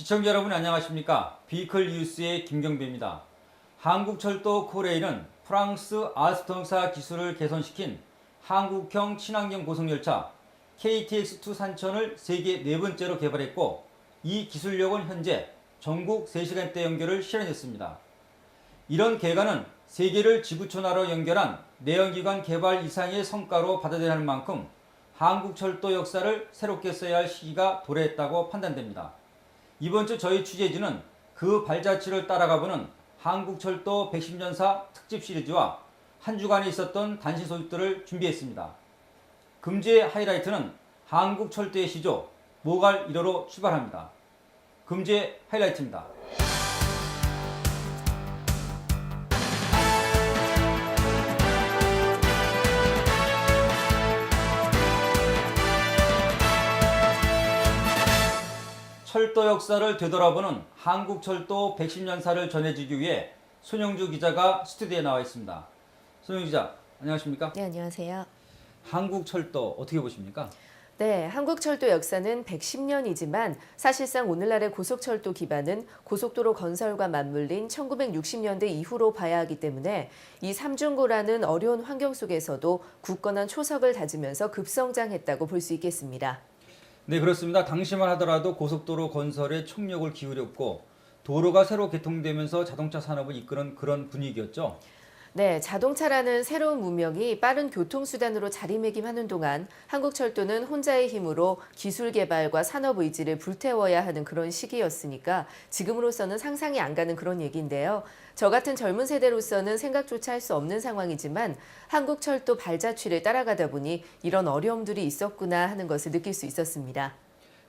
시청자 여러분 안녕하십니까? 비클 뉴스의 김경배입니다. 한국철도 코레일은 프랑스 알스톰사 기술을 개선시킨 한국형 친환경 고속열차 KTX2 산천을 세계 네 번째로 개발했고, 이 기술력은 현재 전국 3시간대 연결을 실현했습니다. 이런 개관은 세계를 지구촌화로 연결한 내연기관 개발 이상의 성과로 받아들여야 할 만큼 한국철도 역사를 새롭게 써야 할 시기가 도래했다고 판단됩니다. 이번 주 저희 취재진은 그 발자취를 따라가보는 한국철도 110년사 특집 시리즈와 한 주간에 있었던 단신 소식들을 준비했습니다. 금주의 하이라이트는 한국철도의 시조, 모갈 1호로 출발합니다. 금주의 하이라이트입니다. 철도 역사를 되돌아보는 한국철도 110년사를 전해주기 위해 손영주 기자가 스튜디오에 나와 있습니다. 손영주 기자, 안녕하십니까? 네, 안녕하세요. 한국철도 어떻게 보십니까? 네, 한국철도 역사는 110년이지만 사실상 오늘날의 고속철도 기반은 고속도로 건설과 맞물린 1960년대 이후로 봐야 하기 때문에 이 삼중고라는 어려운 환경 속에서도 굳건한 초석을 다지면서 급성장했다고 볼 수 있겠습니다. 네, 그렇습니다. 당시만 하더라도 고속도로 건설에 총력을 기울였고 도로가 새로 개통되면서 자동차 산업을 이끄는 그런 분위기였죠. 네, 자동차라는 새로운 문명이 빠른 교통수단으로 자리매김하는 동안 한국철도는 혼자의 힘으로 기술 개발과 산업 의지를 불태워야 하는 그런 시기였으니까 지금으로서는 상상이 안 가는 그런 얘기인데요. 저 같은 젊은 세대로서는 생각조차 할 수 없는 상황이지만 한국철도 발자취를 따라가다 보니 이런 어려움들이 있었구나 하는 것을 느낄 수 있었습니다.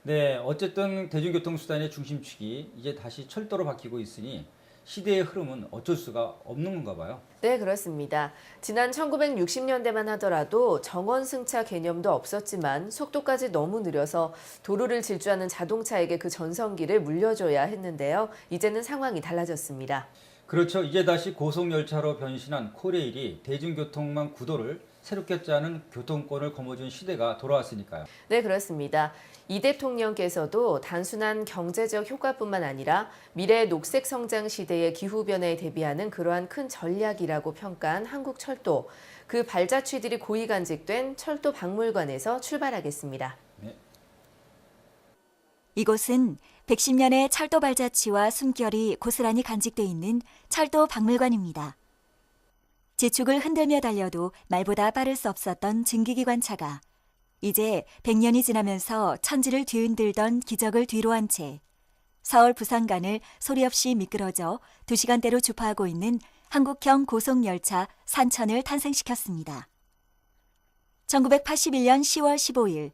네, 어쨌든 대중교통수단의 중심축이 이제 다시 철도로 바뀌고 있으니 시대의 흐름은 어쩔 수가 없는 건가 봐요. 네, 그렇습니다. 지난 1960년대만 하더라도 정원승차 개념도 없었지만 속도까지 너무 느려서 도로를 질주하는 자동차에게 그 전성기를 물려줘야 했는데요. 이제는 상황이 달라졌습니다. 그렇죠. 이제 다시 고속열차로 변신한 코레일이 대중교통망 구도를 새롭게 짜는 교통권을 거머쥔 시대가 돌아왔으니까요. 네, 그렇습니다. 이 대통령께서도 단순한 경제적 효과뿐만 아니라 미래 녹색 성장 시대의 기후변화에 대비하는 그러한 큰 전략이라고 평가한 한국철도, 그 발자취들이 고이 간직된 철도 박물관에서 출발하겠습니다. 네. 이곳은 110년의 철도 발자취와 숨결이 고스란히 간직돼 있는 철도 박물관입니다. 지축을 흔들며 달려도 말보다 빠를 수 없었던 증기기관차가 이제 100년이 지나면서 천지를 뒤흔들던 기적을 뒤로한 채 서울 부산 간을 소리 없이 미끄러져 2시간대로 주파하고 있는 한국형 고속열차 산천을 탄생시켰습니다. 1981년 10월 15일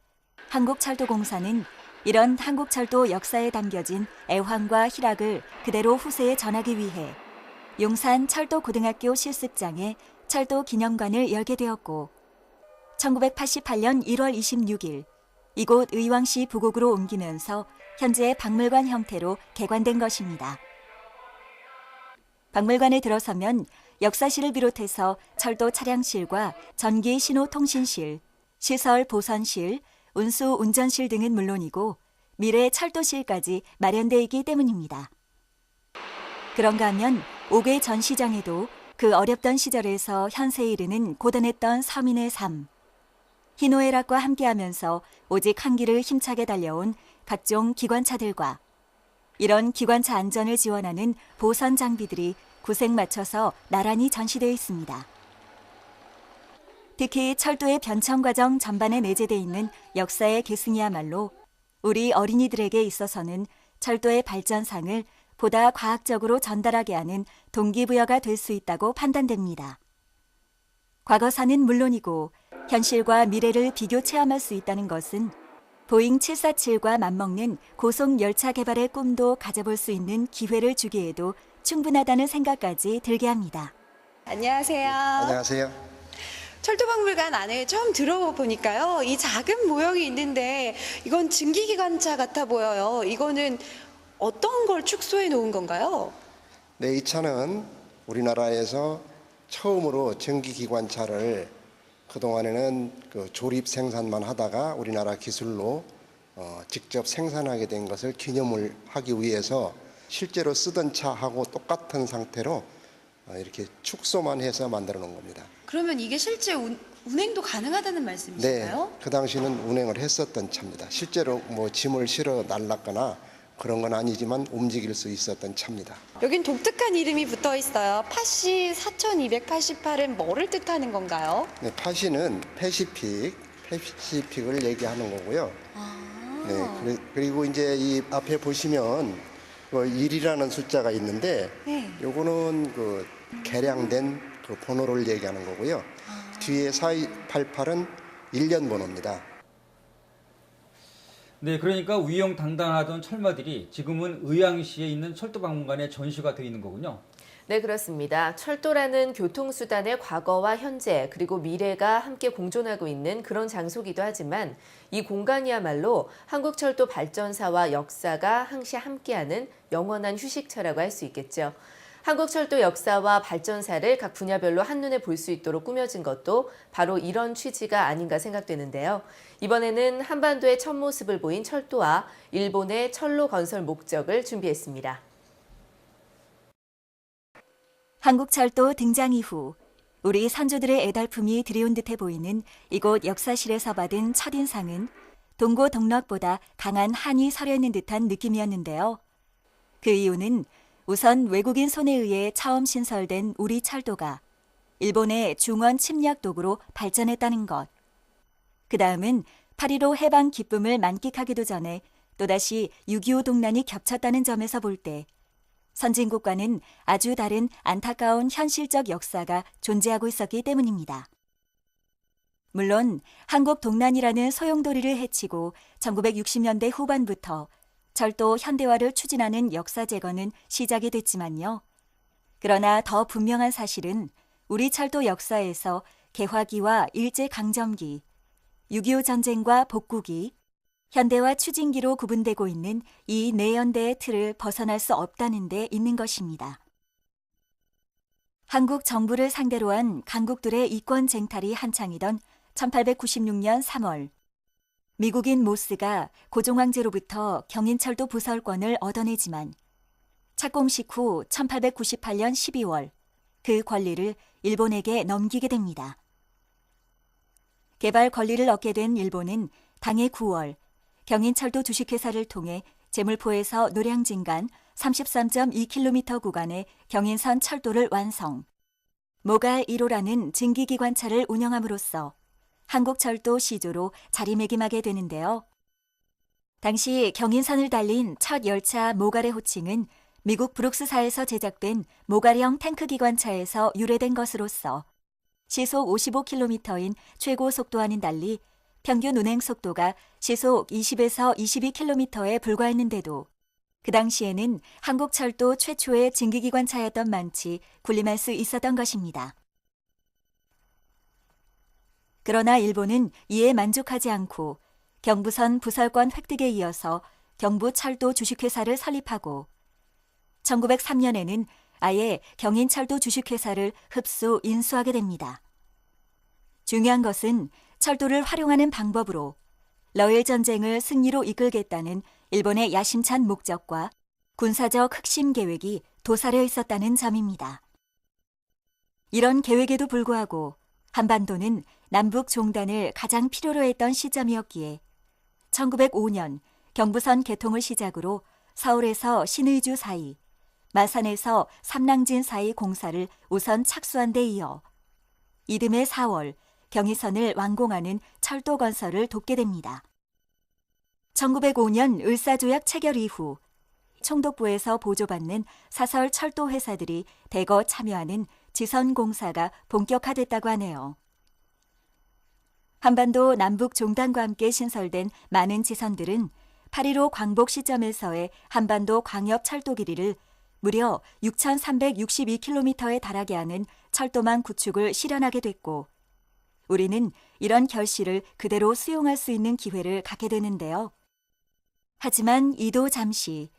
한국철도공사는 이런 한국철도 역사에 담겨진 애환과 희락을 그대로 후세에 전하기 위해 용산 철도고등학교 실습장에 철도 기념관을 열게 되었고 1988년 1월 26일 이곳 의왕시 부곡으로 옮기면서 현재 박물관 형태로 개관된 것입니다. 박물관에 들어서면 역사실을 비롯해서 철도 차량실과 전기 신호통신실, 시설 보선실, 운수 운전실 등은 물론이고 미래 철도실까지 마련되어 있기 때문입니다. 그런가 하면 5개 전시장에도 그 어렵던 시절에서 현세에 이르는 고단했던 서민의 삶, 희노애락과 함께하면서 오직 한 길을 힘차게 달려온 각종 기관차들과 이런 기관차 안전을 지원하는 보선 장비들이 구색 맞춰서 나란히 전시되어 있습니다. 특히 철도의 변천 과정 전반에 내재되어 있는 역사의 계승이야말로 우리 어린이들에게 있어서는 철도의 발전상을 보다 과학적으로 전달하게 하는 동기부여가 될 수 있다고 판단됩니다. 과거사는 물론이고 현실과 미래를 비교 체험할 수 있다는 것은 보잉 747과 맞먹는 고속열차 개발의 꿈도 가져볼 수 있는 기회를 주기에도 충분하다는 생각까지 들게 합니다. 안녕하세요. 안녕하세요. 철도박물관 안에 처음 들어보니까요. 이 작은 모형이 있는데 이건 증기기관차 같아 보여요. 이거는 어떤 걸 축소해 놓은 건가요? 네, 이 차는 우리나라에서 처음으로 전기기관차를 그동안에는 조립 생산만 하다가 우리나라 기술로 직접 생산하게 된 것을 기념을 하기 위해서 실제로 쓰던 차하고 똑같은 상태로 이렇게 축소만 해서 만들어 놓은 겁니다. 그러면 이게 실제 운행도 가능하다는 네, 말씀이실까요? 그 당시는 운행을 했었던 차입니다. 실제로 뭐 짐을 실어 날랐거나 그런 건 아니지만 움직일 수 있었던 차입니다. 여긴 독특한 이름이 붙어 있어요. 파시 4288은 뭐를 뜻하는 건가요? 네, 파시는 패시픽을 얘기하는 거고요. 네, 그리고 이제 이 앞에 보시면 1이라는 숫자가 있는데 네. 요거는 그 개량된 그 번호를 얘기하는 거고요. 뒤에 4288은 1년 번호입니다. 네, 그러니까 위용당당하던 철마들이 지금은 의왕시에 있는 철도박물관에 전시가 되어 있는 거군요. 네, 그렇습니다. 철도라는 교통수단의 과거와 현재 그리고 미래가 함께 공존하고 있는 그런 장소기도 하지만 이 공간이야말로 한국철도 발전사와 역사가 항시 함께하는 영원한 휴식처라고 할 수 있겠죠. 한국철도 역사와 발전사를 각 분야별로 한눈에 볼 수 있도록 꾸며진 것도 바로 이런 취지가 아닌가 생각되는데요. 이번에는 한반도의 첫 모습을 보인 철도와 일본의 철로 건설 목적을 준비했습니다. 한국철도 등장 이후 우리 선조들의 애달품이 드리운 듯해 보이는 이곳 역사실에서 받은 첫인상은 동고동락보다 강한 한이 서려있는 듯한 느낌이었는데요. 그 이유는 우선 외국인 손에 의해 처음 신설된 우리 철도가 일본의 중원 침략 도구로 발전했다는 것. 그 다음은 8.15 해방 기쁨을 만끽하기도 전에 또다시 6.25 동란이 겹쳤다는 점에서 볼 때 선진국과는 아주 다른 안타까운 현실적 역사가 존재하고 있었기 때문입니다. 물론 한국 동란이라는 소용돌이를 해치고 1960년대 후반부터 철도 현대화를 추진하는 역사 재건은 시작이 됐지만요. 그러나 더 분명한 사실은 우리 철도 역사에서 개화기와 일제강점기, 6.25 전쟁과 복구기, 현대화 추진기로 구분되고 있는 이 내연대의 틀을 벗어날 수 없다는 데 있는 것입니다. 한국 정부를 상대로 한 강국들의 이권 쟁탈이 한창이던 1896년 3월, 미국인 모스가 고종황제로부터 경인철도 부설권을 얻어내지만 착공식 후 1898년 12월 그 권리를 일본에게 넘기게 됩니다. 개발 권리를 얻게 된 일본은 당해 9월 경인철도 주식회사를 통해 제물포에서 노량진 간 33.2km 구간의 경인선 철도를 완성, 모갈 1호라는 증기기관차를 운영함으로써 한국철도 시조로 자리매김하게 되는데요. 당시 경인선을 달린 첫 열차 모갈의 호칭은 미국 브룩스사에서 제작된 모갈형 탱크 기관차에서 유래된 것으로서 시속 55km인 최고 속도와는 달리 평균 운행 속도가 시속 20에서 22km에 불과했는데도 그 당시에는 한국철도 최초의 증기기관차였던 만치 군림할 수 있었던 것입니다. 그러나 일본은 이에 만족하지 않고 경부선 부설권 획득에 이어서 경부철도 주식회사를 설립하고 1903년에는 아예 경인철도 주식회사를 흡수 인수하게 됩니다. 중요한 것은 철도를 활용하는 방법으로 러일 전쟁을 승리로 이끌겠다는 일본의 야심찬 목적과 군사적 흑심 계획이 도사려 있었다는 점입니다. 이런 계획에도 불구하고 한반도는 남북 종단을 가장 필요로 했던 시점이었기에 1905년 경부선 개통을 시작으로 서울에서 신의주 사이, 마산에서 삼랑진 사이 공사를 우선 착수한 데 이어 이듬해 4월 경의선을 완공하는 철도 건설을 돕게 됩니다. 1905년 을사조약 체결 이후 총독부에서 보조받는 사설 철도 회사들이 대거 참여하는 지선 공사가 본격화됐다고 하네요. 한반도 남북 종단과 함께 신설된 많은 지선들은 8.15 광복 시점에서의 한반도 광역 철도 길이를 무려 6,362km에 달하게 하는 철도망 구축을 실현하게 됐고 우리는 이런 결실을 그대로 수용할 수 있는 기회를 갖게 되는데요. 하지만 이도 잠시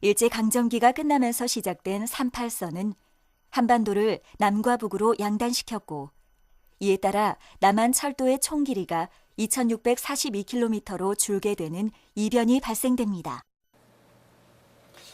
일제강점기가 끝나면서 시작된 38선은 한반도를 남과 북으로 양단시켰고 이에 따라 남한 철도의 총 길이가 2642km로 줄게 되는 이변이 발생됩니다.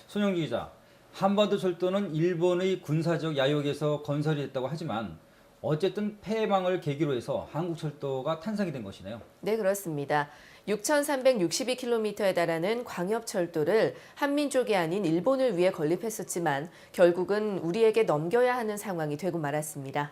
손영주 기자, 한반도 철도는 일본의 군사적 야욕에서 건설이 됐다고 하지만 어쨌든 폐망을 계기로 해서 한국철도가 탄생이 된 것이네요. 네, 그렇습니다. 6,362km에 달하는 광협철도를 한민족이 아닌 일본을 위해 건립했었지만 결국은 우리에게 넘겨야 하는 상황이 되고 말았습니다.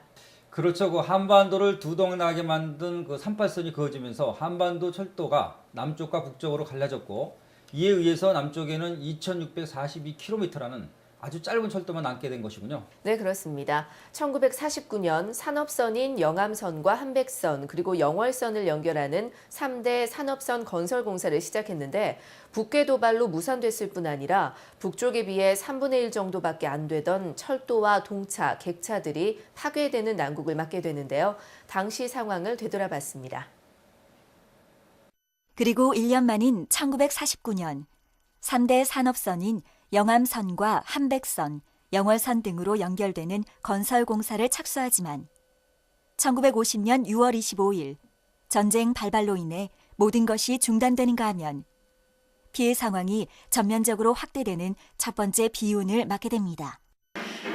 그렇죠. 그 한반도를 두동나게 만든 그 38선이 그어지면서 한반도 철도가 남쪽과 북쪽으로 갈라졌고 이에 의해서 남쪽에는 2,642km라는 아주 짧은 철도만 남게 된 것이군요. 네, 그렇습니다. 1949년 산업선인 영암선과 한백선 그리고 영월선을 연결하는 3대 산업선 건설 공사를 시작했는데 북괴 도발로 무산됐을 뿐 아니라 북쪽에 비해 3분의 1 정도밖에 안 되던 철도와 동차, 객차들이 파괴되는 난국을 맞게 되는데요. 당시 상황을 되돌아봤습니다. 그리고 1년 만인 1949년 3대 산업선인 영암선과 한백선, 영월선 등으로 연결되는 건설 공사를 착수하지만 1950년 6월 25일 전쟁 발발로 인해 모든 것이 중단되는가 하면 피해 상황이 전면적으로 확대되는 첫 번째 비운을 맞게 됩니다.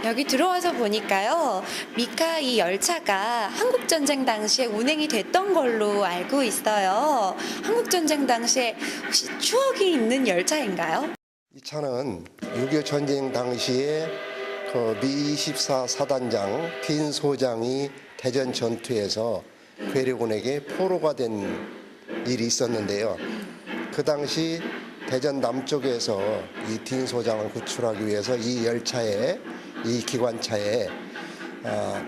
여기 들어와서 보니까요, 미카 이 열차가 한국전쟁 당시에 운행이 됐던 걸로 알고 있어요. 한국전쟁 당시에 혹시 추억이 있는 열차인가요? 이 차는 6.25 전쟁 당시에 그 미24 사단장 딘 소장이 대전 전투에서 괴뢰군에게 포로가 된 일이 있었는데요. 그 당시 대전 남쪽에서 이 딘 소장을 구출하기 위해서 이 열차에, 이 기관차에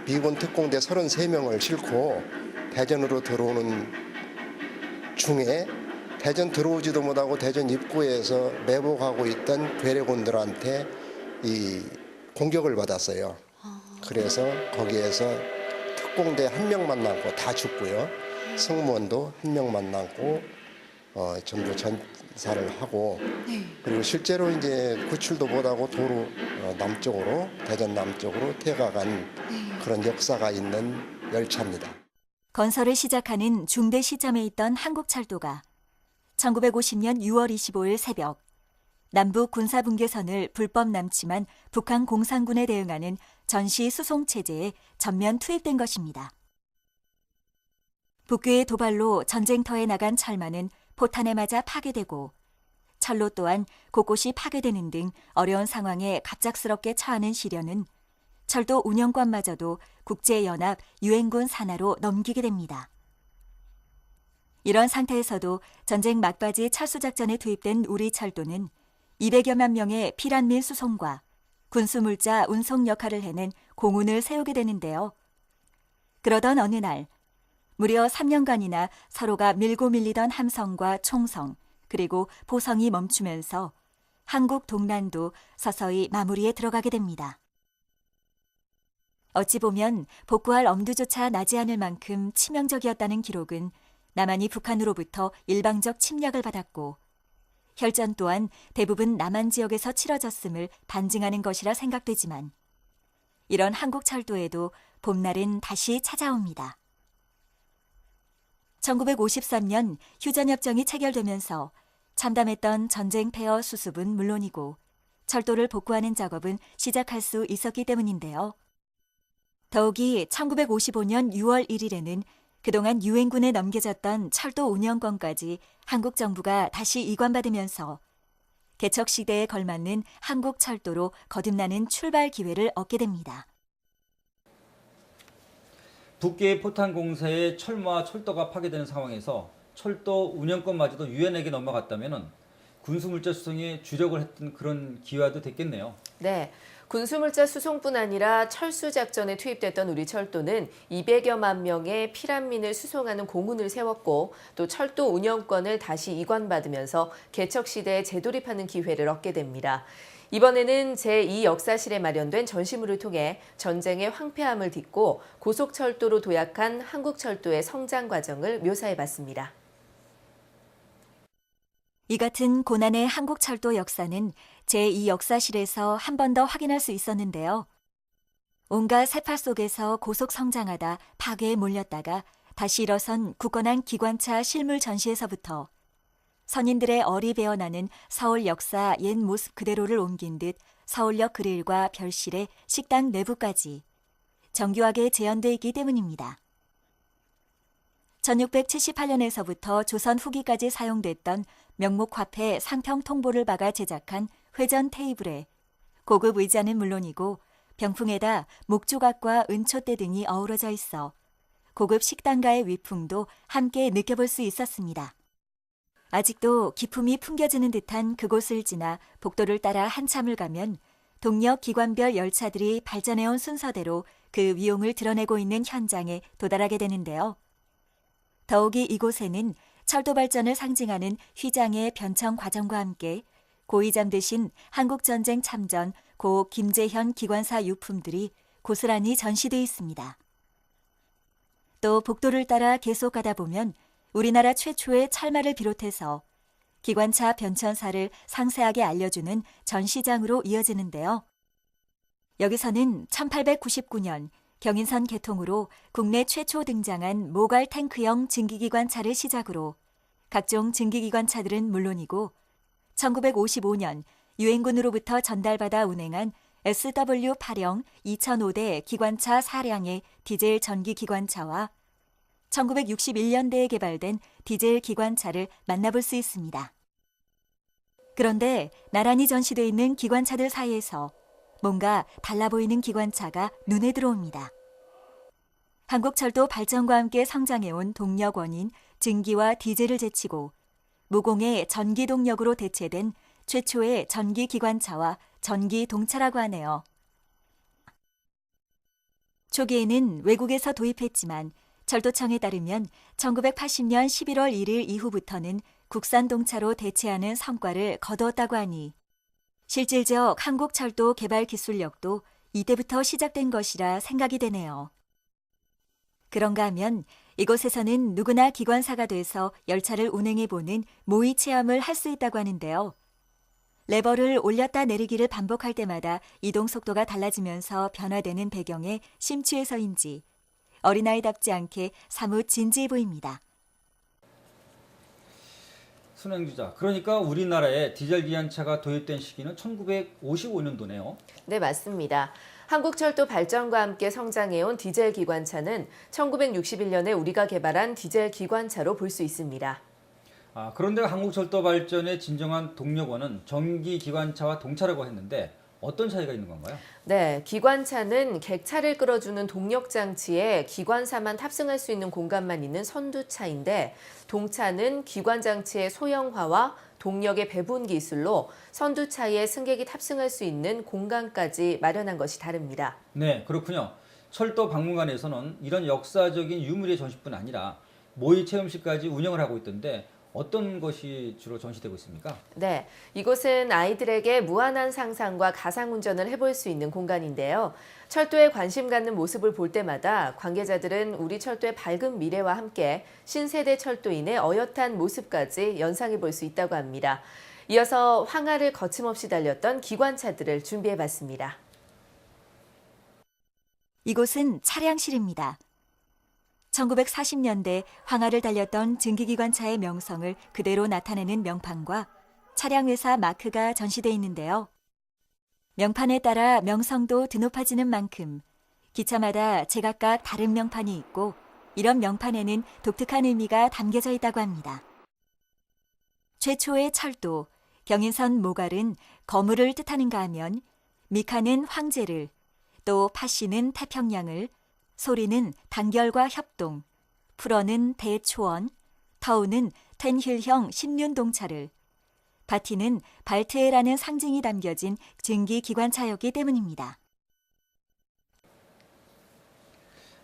미군 특공대 33명을 싣고 대전으로 들어오는 중에 대전 들어오지도 못하고 대전 입구에서 매복하고 있던 괴뢰군들한테 이 공격을 받았어요. 그래서 거기에서 특공대 1명만 남고 다 죽고요. 승무원도 1명만 남고 전부 전사를 하고, 그리고 실제로 이제 구출도 못하고 도로 남쪽으로, 대전 남쪽으로 퇴각한 그런 역사가 있는 열차입니다. 건설을 시작하는 중대 시점에 있던 한국철도가 1950년 6월 25일 새벽 남북 군사분계선을 불법 남침한 북한 공산군에 대응하는 전시 수송 체제에 전면 투입된 것입니다. 북괴의 도발로 전쟁터에 나간 철마는 포탄에 맞아 파괴되고 철로 또한 곳곳이 파괴되는 등 어려운 상황에 갑작스럽게 처하는 시련은 철도 운영권마저도 국제연합 유엔군 산하로 넘기게 됩니다. 이런 상태에서도 전쟁 막바지 철수작전에 투입된 우리 철도는 200여만 명의 피란민 수송과 군수물자 운송 역할을 해낸 공훈을 세우게 되는데요. 그러던 어느 날 무려 3년간이나 서로가 밀고 밀리던 함성과 총성 그리고 포성이 멈추면서 한국 동란도 서서히 마무리에 들어가게 됩니다. 어찌 보면 복구할 엄두조차 나지 않을 만큼 치명적이었다는 기록은 남한이 북한으로부터 일방적 침략을 받았고 혈전 또한 대부분 남한 지역에서 치러졌음을 반증하는 것이라 생각되지만 이런 한국 철도에도 봄날은 다시 찾아옵니다. 1953년 휴전협정이 체결되면서 참담했던 전쟁 폐허 수습은 물론이고 철도를 복구하는 작업은 시작할 수 있었기 때문인데요. 더욱이 1955년 6월 1일에는 그동안 유엔군에 넘겨졌던 철도 운영권까지 한국 정부가 다시 이관받으면서 개척 시대에 걸맞는 한국 철도로 거듭나는 출발 기회를 얻게 됩니다. 북괴 포탄 공사에 철마와 철도가 파괴되는 상황에서 철도 운영권마저도 유엔에게 넘어갔다면 군수물자 수송에 주력을 했던 그런 기회도 됐겠네요. 네. 군수물자 수송뿐 아니라 철수작전에 투입됐던 우리 철도는 200여만 명의 피란민을 수송하는 공훈을 세웠고 또 철도 운영권을 다시 이관받으면서 개척시대에 재돌입하는 기회를 얻게 됩니다. 이번에는 제2역사실에 마련된 전시물을 통해 전쟁의 황폐함을 딛고 고속철도로 도약한 한국철도의 성장 과정을 묘사해봤습니다. 이 같은 고난의 한국철도 역사는 제2역사실에서 한 번 더 확인할 수 있었는데요. 온갖 세파 속에서 고속 성장하다 파괴에 몰렸다가 다시 일어선 굳건한 기관차 실물 전시에서부터 선인들의 어리 배어나는 서울 역사 옛 모습 그대로를 옮긴 듯 서울역 그릴과 별실의 식당 내부까지 정교하게 재현돼 있기 때문입니다. 1678년에서부터 조선 후기까지 사용됐던 명목 화폐 상평 통보를 박아 제작한 회전 테이블에 고급 의자는 물론이고 병풍에다 목조각과 은촛대 등이 어우러져 있어 고급 식당가의 위풍도 함께 느껴볼 수 있었습니다. 아직도 기품이 풍겨지는 듯한 그곳을 지나 복도를 따라 한참을 가면 동력 기관별 열차들이 발전해온 순서대로 그 위용을 드러내고 있는 현장에 도달하게 되는데요. 더욱이 이곳에는 철도 발전을 상징하는 휘장의 변청 과정과 함께 고이 잠드신 한국전쟁 참전 고 김재현 기관사 유품들이 고스란히 전시돼 있습니다. 또 복도를 따라 계속 가다 보면 우리나라 최초의 철마를 비롯해서 기관차 변천사를 상세하게 알려주는 전시장으로 이어지는데요. 여기서는 1899년 경인선 개통으로 국내 최초 등장한 모갈 탱크형 증기기관차를 시작으로 각종 증기기관차들은 물론이고 1955년 유엔군으로부터 전달받아 운행한 SW8형 2005대 기관차 4량의 디젤 전기 기관차와 1961년대에 개발된 디젤 기관차를 만나볼 수 있습니다. 그런데 나란히 전시되어 있는 기관차들 사이에서 뭔가 달라 보이는 기관차가 눈에 들어옵니다. 한국철도 발전과 함께 성장해온 동력원인 증기와 디젤을 제치고 무공의 전기 동력으로 대체된 최초의 전기 기관차와 전기 동차라고 하네요. 초기에는 외국에서 도입했지만 철도청에 따르면 1980년 11월 1일 이후부터는 국산 동차로 대체하는 성과를 거두었다고 하니 실질적 한국철도 개발 기술력도 이때부터 시작된 것이라 생각이 되네요. 그런가 하면 이곳에서는 누구나 기관사가 돼서 열차를 운행해보는 모의 체험을 할 수 있다고 하는데요. 레버를 올렸다 내리기를 반복할 때마다 이동 속도가 달라지면서 변화되는 배경에 심취해서인지 어린아이답지 않게 사뭇 진지해 보입니다. 순행주자, 그러니까 우리나라에 디젤 기관차가 도입된 시기는 1955년도네요. 네, 맞습니다. 한국철도 발전과 함께 성장해온 디젤 기관차는 1961년에 우리가 개발한 디젤 기관차로 볼 수 있습니다. 그런데 한국철도 발전의 진정한 동력원은 전기 기관차와 동차라고 했는데 어떤 차이가 있는 건가요? 네, 기관차는 객차를 끌어주는 동력 장치에 기관사만 탑승할 수 있는 공간만 있는 선두차인데 동차는 기관 장치의 소형화와 동력의 배분 기술로 선두차에 승객이 탑승할 수 있는 공간까지 마련한 것이 다릅니다. 네, 그렇군요. 철도 박물관에서는 이런 역사적인 유물의 전시뿐 아니라 모의 체험실까지 운영을 하고 있던데 어떤 것이 주로 전시되고 있습니까? 네, 이곳은 아이들에게 무한한 상상과 가상운전을 해볼 수 있는 공간인데요. 철도에 관심 갖는 모습을 볼 때마다 관계자들은 우리 철도의 밝은 미래와 함께 신세대 철도인의 어엿한 모습까지 연상해 볼 수 있다고 합니다. 이어서 황하를 거침없이 달렸던 기관차들을 준비해봤습니다. 이곳은 차량실입니다. 1940년대 황하를 달렸던 증기기관차의 명성을 그대로 나타내는 명판과 차량회사 마크가 전시돼 있는데요. 명판에 따라 명성도 드높아지는 만큼 기차마다 제각각 다른 명판이 있고 이런 명판에는 독특한 의미가 담겨져 있다고 합니다. 최초의 철도, 경인선 모갈은 거물을 뜻하는가 하면 미카는 황제를, 또 파씨는 태평양을, 소리는 단결과 협동, 풀어는 대초원, 터우는 텐힐형 신륜동차를, 바티는 발트해라는 상징이 담겨진 증기기관차였기 때문입니다.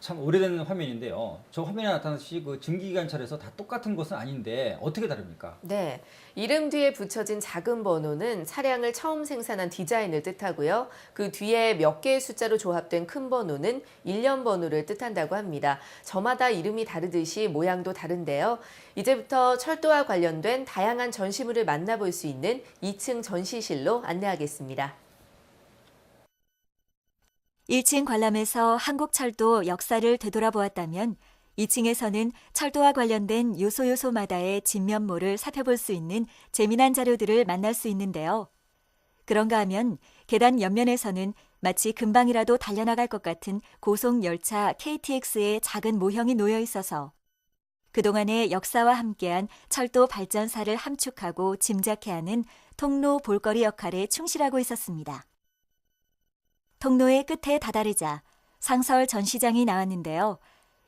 참 오래된 화면인데요. 저 화면에 나타나듯이 그 증기기관차에서 다 똑같은 것은 아닌데 어떻게 다릅니까? 네, 이름 뒤에 붙여진 작은 번호는 차량을 처음 생산한 디자인을 뜻하고요. 그 뒤에 몇 개의 숫자로 조합된 큰 번호는 일련 번호를 뜻한다고 합니다. 저마다 이름이 다르듯이 모양도 다른데요. 이제부터 철도와 관련된 다양한 전시물을 만나볼 수 있는 2층 전시실로 안내하겠습니다. 1층 관람에서 한국철도 역사를 되돌아보았다면 2층에서는 철도와 관련된 요소요소마다의 진면모를 살펴볼 수 있는 재미난 자료들을 만날 수 있는데요. 그런가 하면 계단 옆면에서는 마치 금방이라도 달려나갈 것 같은 고속열차 KTX의 작은 모형이 놓여 있어서 그동안의 역사와 함께한 철도 발전사를 함축하고 짐작해 하는 통로 볼거리 역할에 충실하고 있었습니다. 통로의 끝에 다다르자 상설 전시장이 나왔는데요.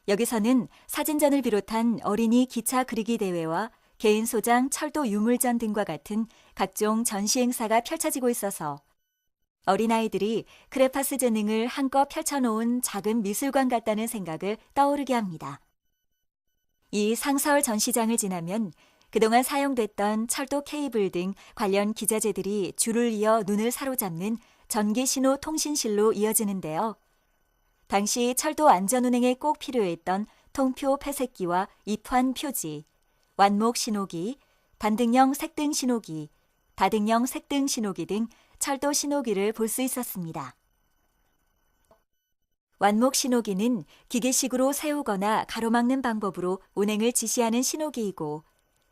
여기서는 사진전을 비롯한 어린이 기차 그리기 대회와 개인 소장 철도 유물전 등과 같은 각종 전시 행사가 펼쳐지고 있어서 어린아이들이 크레파스 재능을 한껏 펼쳐놓은 작은 미술관 같다는 생각을 떠오르게 합니다. 이 상설 전시장을 지나면 그동안 사용됐던 철도 케이블 등 관련 기자재들이 줄을 이어 눈을 사로잡는 전기신호 통신실로 이어지는데요. 당시 철도 안전운행에 꼭 필요했던 통표 폐쇄기와 입환 표지, 완목 신호기, 단등형 색등 신호기, 다등형 색등 신호기 등 철도 신호기를 볼 수 있었습니다. 완목 신호기는 기계식으로 세우거나 가로막는 방법으로 운행을 지시하는 신호기이고,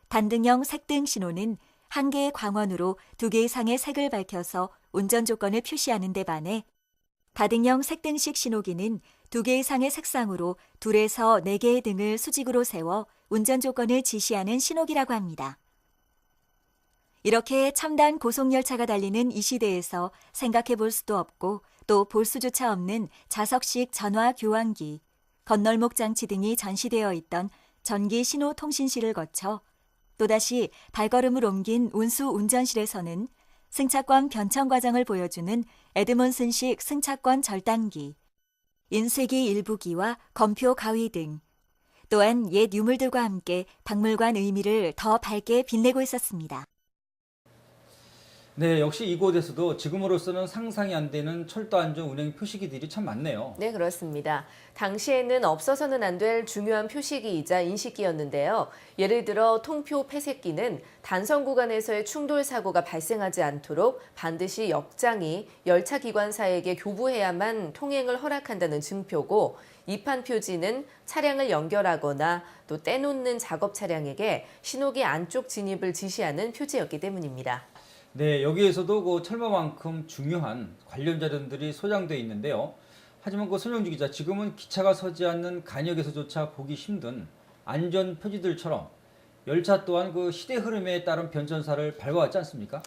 단등형 색등 신호는 한 개의 광원으로 2개 이상의 색을 밝혀서 운전 조건을 표시하는 데 반해 다등형 색등식 신호기는 2개 이상의 색상으로 2에서 4개의 등을 수직으로 세워 운전 조건을 지시하는 신호기라고 합니다. 이렇게 첨단 고속열차가 달리는 이 시대에서 생각해 볼 수도 없고 또 볼 수조차 없는 자석식 전화 교환기, 건널목 장치 등이 전시되어 있던 전기 신호 통신실을 거쳐 또다시 발걸음을 옮긴 운수 운전실에서는 승차권 변청 과정을 보여주는 에드몬슨식 승차권 절단기, 인쇄기 일부기와 검표 가위 등 또한 옛 유물들과 함께 박물관 의미를 더 밝게 빛내고 있었습니다. 네, 역시 이곳에서도 지금으로서는 상상이 안 되는 철도 안전 운행 표시기들이 참 많네요. 네, 그렇습니다. 당시에는 없어서는 안 될 중요한 표시기이자 인식기였는데요. 예를 들어 통표 폐쇄기는 단선 구간에서의 충돌 사고가 발생하지 않도록 반드시 역장이 열차 기관사에게 교부해야만 통행을 허락한다는 증표고, 입환 표지는 차량을 연결하거나 또 떼놓는 작업 차량에게 신호기 안쪽 진입을 지시하는 표지였기 때문입니다. 네, 여기에서도 그 철마만큼 중요한 관련 자료들이 소장되어 있는데요. 하지만 그 손영주 기자, 지금은 기차가 서지 않는 간역에서조차 보기 힘든 안전 표지들처럼 열차 또한 그 시대 흐름에 따른 변천사를 밟아왔지 않습니까?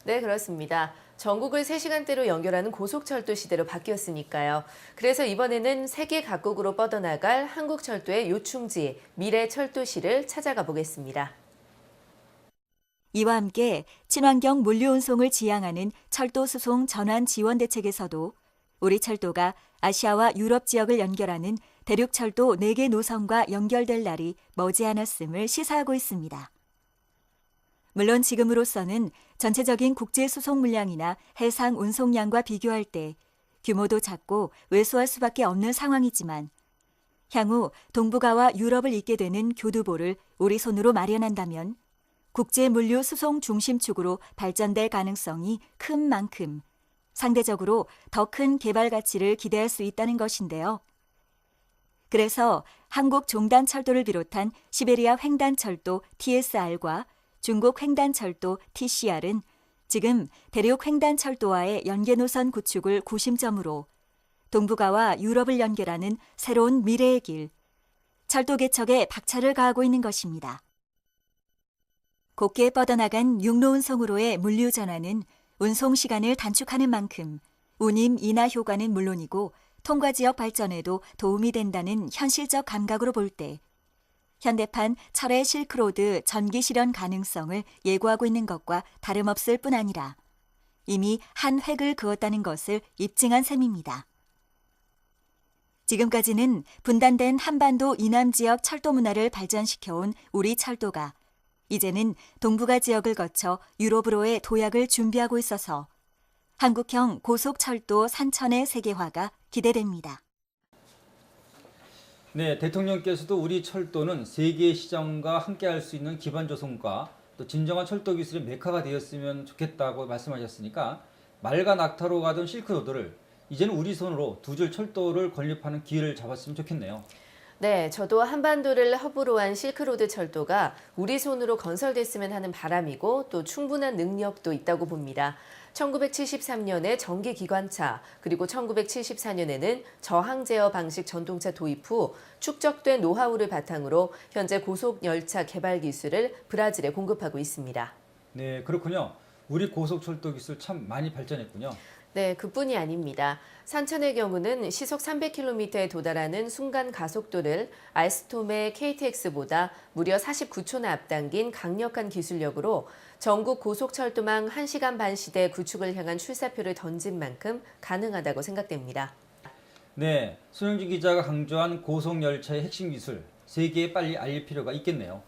네, 그렇습니다. 전국을 3시간대로 연결하는 고속철도 시대로 바뀌었으니까요. 그래서 이번에는 세계 각국으로 뻗어나갈 한국철도의 요충지, 미래철도시를 찾아가 보겠습니다. 이와 함께 친환경 물류 운송을 지향하는 철도 수송 전환 지원 대책에서도 우리 철도가 아시아와 유럽 지역을 연결하는 대륙철도 4개 노선과 연결될 날이 머지않았음을 시사하고 있습니다. 물론 지금으로서는 전체적인 국제 수송 물량이나 해상 운송량과 비교할 때 규모도 작고 왜소할 수밖에 없는 상황이지만 향후 동북아와 유럽을 잇게 되는 교두보를 우리 손으로 마련한다면 국제 물류 수송 중심축으로 발전될 가능성이 큰 만큼 상대적으로 더 큰 개발 가치를 기대할 수 있다는 것인데요. 그래서 한국 종단철도를 비롯한 시베리아 횡단철도 TSR과 중국 횡단철도 TCR은 지금 대륙 횡단철도와의 연계 노선 구축을 구심점으로 동북아와 유럽을 연결하는 새로운 미래의 길, 철도 개척에 박차를 가하고 있는 것입니다. 곱게 뻗어나간 육로운송으로의 물류 전환은 운송 시간을 단축하는 만큼 운임 인하 효과는 물론이고 통과 지역 발전에도 도움이 된다는 현실적 감각으로 볼 때 현대판 철의 실크로드 전기 실현 가능성을 예고하고 있는 것과 다름없을 뿐 아니라 이미 한 획을 그었다는 것을 입증한 셈입니다. 지금까지는 분단된 한반도 이남 지역 철도 문화를 발전시켜온 우리 철도가 이제는 동북아 지역을 거쳐 유럽으로의 도약을 준비하고 있어서 한국형 고속철도 산천의 세계화가 기대됩니다. 네, 대통령께서도 우리 철도는 세계 시장과 함께할 수 있는 기반 조성과 또 진정한 철도 기술의 메카가 되었으면 좋겠다고 말씀하셨으니까 말과 낙타로 가던 실크로드를 이제는 우리 손으로 2줄 철도를 건립하는 기회를 잡았으면 좋겠네요. 네, 저도 한반도를 허브로 한 실크로드 철도가 우리 손으로 건설됐으면 하는 바람이고 또 충분한 능력도 있다고 봅니다. 1973년에 전기 기관차, 그리고 1974년에는 저항 제어 방식 전동차 도입 후 축적된 노하우를 바탕으로 현재 고속 열차 개발 기술을 브라질에 공급하고 있습니다. 네, 그렇군요. 우리 고속철도 기술 참 많이 발전했군요. 네, 그뿐이 아닙니다. 산천의 경우는 시속 300km에 도달하는 순간 가속도를 알스톰의 KTX보다 무려 49초나 앞당긴 강력한 기술력으로 전국 고속철도망 1시간 반 시대 구축을 향한 출사표를 던진 만큼 가능하다고 생각됩니다. 네, 손영진 기자가 강조한 고속열차의 핵심 기술, 세계에 빨리 알릴 필요가 있겠네요.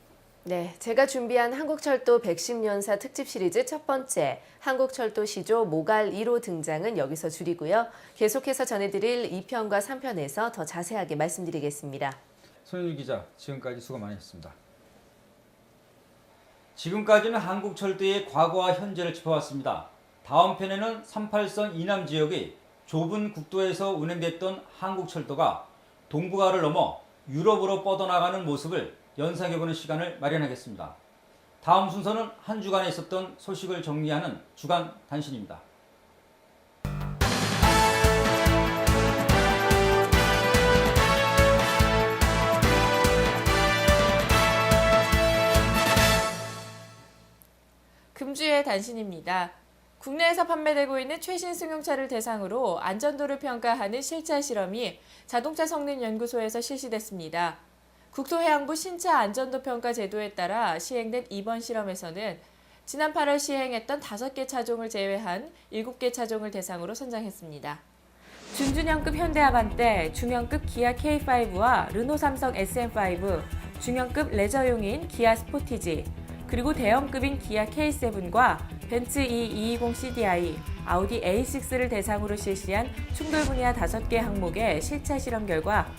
네, 제가 준비한 한국철도 110년사 특집 시리즈 첫 번째 한국철도 시조 모갈 1호 등장은 여기서 줄이고요. 계속해서 전해드릴 2편과 3편에서 더 자세하게 말씀드리겠습니다. 손영진 기자, 지금까지 수고 많으셨습니다. 지금까지는 한국철도의 과거와 현재를 짚어봤습니다. 다음 편에는 38선 이남 지역의 좁은 국도에서 운행됐던 한국철도가 동북아를 넘어 유럽으로 뻗어나가는 모습을 연상해보는 시간을 마련하겠습니다. 다음 순서는 한 주간에 있었던 소식을 정리하는 주간 단신입니다. 금주의 단신입니다. 국내에서 판매되고 있는 최신 승용차를 대상으로 안전도를 평가하는 실차 실험이 자동차 성능 연구소에서 실시됐습니다. 국토해양부 신차 안전도 평가 제도에 따라 시행된 이번 실험에서는 지난 8월 시행했던 5개 차종을 제외한 7개 차종을 대상으로 선정했습니다. 준중형급 현대 아반떼, 중형급 기아 K5와 르노 삼성 SM5, 중형급 레저용인 기아 스포티지, 그리고 대형급인 기아 K7과 벤츠 E220 CDI, 아우디 A6를 대상으로 실시한 충돌 분야 5개 항목의 실차 실험 결과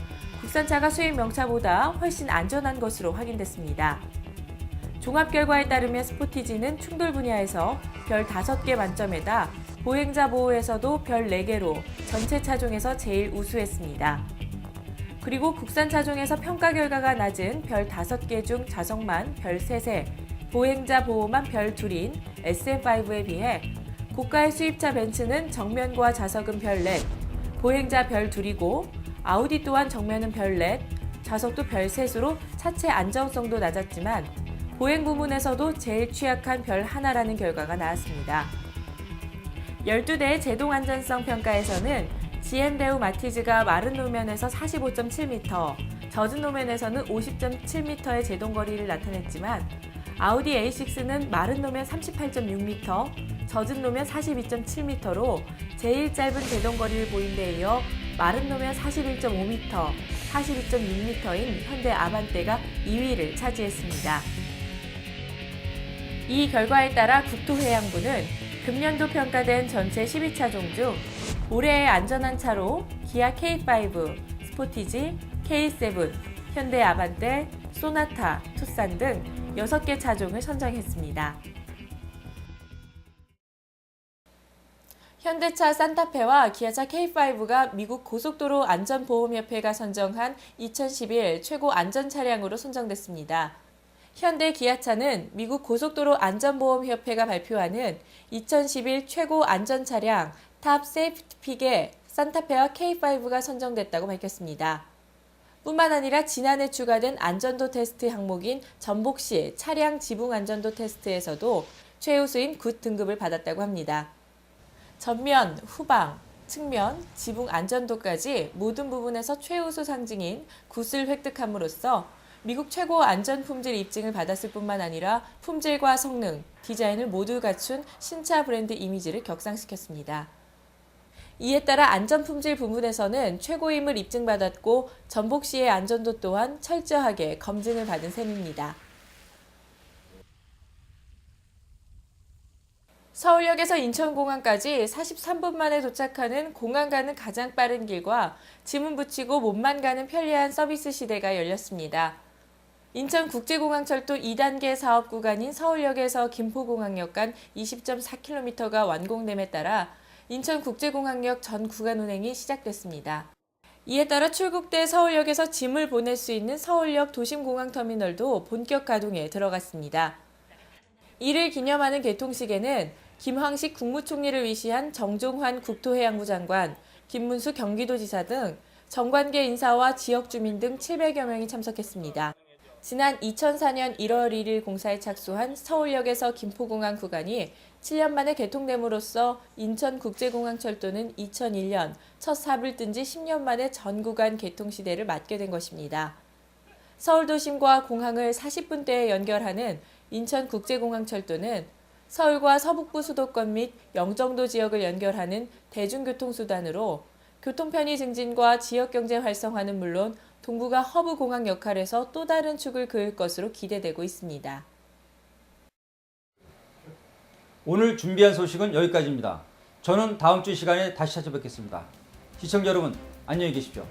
국산차가 수입 명차보다 훨씬 안전한 것으로 확인됐습니다. 종합 결과에 따르면 스포티지는 충돌 분야에서 별 5개 만점에다 보행자 보호에서도 별 4개로 전체 차종에서 제일 우수했습니다. 그리고 국산 차종에서 평가 결과가 낮은 별 5개 중 좌석만 별 3세, 보행자 보호만 별 2인 SM5에 비해 고가의 수입차 벤츠는 정면과 좌석은 별 4, 보행자 별 2이고 아우디 또한 정면은 별 4, 좌석도 별 3수로 차체 안정성도 낮았지만 보행 부문에서도 제일 취약한 별 1라는 결과가 나왔습니다. 12대의 제동 안전성 평가에서는 GM대우 마티즈가 마른路면에서 45.7m, 젖은路면에서는 50.7m의 제동 거리를 나타냈지만 아우디 A6는 마른路면 38.6m, 젖은路면 42.7m로 제일 짧은 제동 거리를 보인 데 이어 마른路면 41.5m, 42.6m인 현대 아반떼가 2위를 차지했습니다. 이 결과에 따라 국토해양부는 금년도 평가된 전체 12차종 중 올해의 안전한 차로 기아 K5, 스포티지, K7, 현대 아반떼, 소나타, 투싼 등 6개 차종을 선정했습니다. 현대차 산타페와 기아차 K5가 미국 고속도로 안전보험협회가 선정한 2011 최고 안전 차량으로 선정됐습니다. 현대 기아차는 미국 고속도로 안전보험협회가 발표하는 2011 최고 안전 차량 탑 세이프티 픽에 산타페와 K5가 선정됐다고 밝혔습니다. 뿐만 아니라 지난해 추가된 안전도 테스트 항목인 전복시 차량 지붕 안전도 테스트에서도 최우수인 굿 등급을 받았다고 합니다. 전면, 후방, 측면, 지붕 안전도까지 모든 부분에서 최우수 상징인 굿을 획득함으로써 미국 최고 안전 품질 입증을 받았을 뿐만 아니라 품질과 성능, 디자인을 모두 갖춘 신차 브랜드 이미지를 격상시켰습니다. 이에 따라 안전 품질 부분에서는 최고임을 입증받았고 전복시의 안전도 또한 철저하게 검증을 받은 셈입니다. 서울역에서 인천공항까지 43분 만에 도착하는 공항 가는 가장 빠른 길과 짐은 붙이고 몸만 가는 편리한 서비스 시대가 열렸습니다. 인천국제공항철도 2단계 사업 구간인 서울역에서 김포공항역 간 20.4km가 완공됨에 따라 인천국제공항역 전 구간 운행이 시작됐습니다. 이에 따라 출국돼 서울역에서 짐을 보낼 수 있는 서울역 도심공항터미널도 본격 가동에 들어갔습니다. 이를 기념하는 개통식에는 김황식 국무총리를 위시한 정종환 국토해양부 장관, 김문수 경기도지사 등 정관계 인사와 지역 주민 등 700여 명이 참석했습니다. 지난 2004년 1월 1일 공사에 착수한 서울역에서 김포공항 구간이 7년 만에 개통됨으로써 인천국제공항철도는 2001년 첫 삽을 뜬 지 10년 만에 전 구간 개통 시대를 맞게 된 것입니다. 서울 도심과 공항을 40분대에 연결하는 인천국제공항철도는 서울과 서북부 수도권 및 영종도 지역을 연결하는 대중교통수단으로 교통편의 증진과 지역경제 활성화는 물론 동북아 허브 공항 역할에서 또 다른 축을 그을 것으로 기대되고 있습니다. 오늘 준비한 소식은 여기까지입니다. 저는 다음 주 시간에 다시 찾아뵙겠습니다. 시청자 여러분, 안녕히 계십시오.